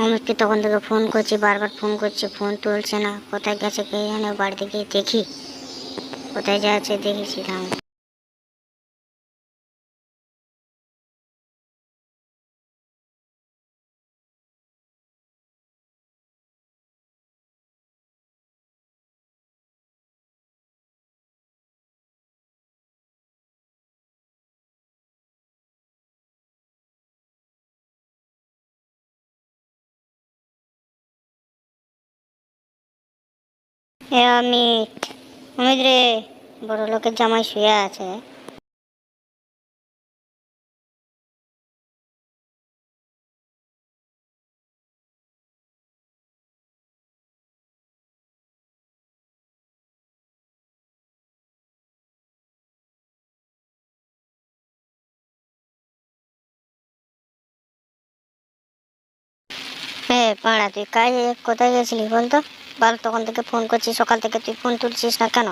অমিতকে তখন থেকে ফোন করছি, বারবার ফোন করছি, ফোন তুলছে না। কোথায় গেছে কে জানে। বাড়িতে গিয়ে দেখি কোথায় যাচ্ছে, দেখেছিলাম। এ অমিত, অমিত রে, বড় লোকের জামাই শুয়ে আছে। হ্যাঁ পাড়া, তুই কোথায় গেছিলি বলতো? বল, তখন থেকে ফোন করছিস, সকাল থেকে তুই ফোন তুলছিস না কেন?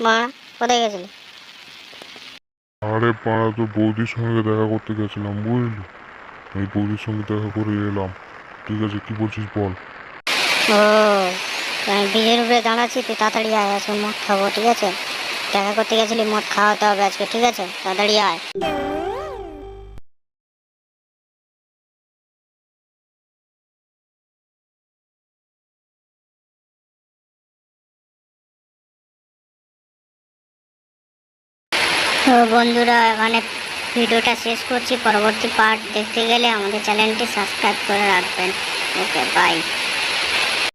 মা, কোথায় গেছিলি? আরে পাড়া, তো বৌদির সঙ্গে দেখা করতে গেছিলাম বুঝলি। এই বৌদির সঙ্গে দেখা করে এলাম। ঠিক আছে, কি বলছিস বল। ও, আমি ব্রিজের উপরে দাঁড়াচ্ছি, তুই তাড়াতাড়ি আয়, আজকে মদ খাবো, ঠিক আছে? দেখা করতে গেছিলি, মদ খাওয়াতে হবে আজকে, ঠিক আছে? তাড়াতাড়ি আয়। তো বন্ধুরা, এখানে ভিডিওটা শেষ করছি। পরবর্তী পার্ট দেখতে গেলে আমাদের চ্যানেলটি সাবস্ক্রাইব করে রাখবেন। ওকে, বাই।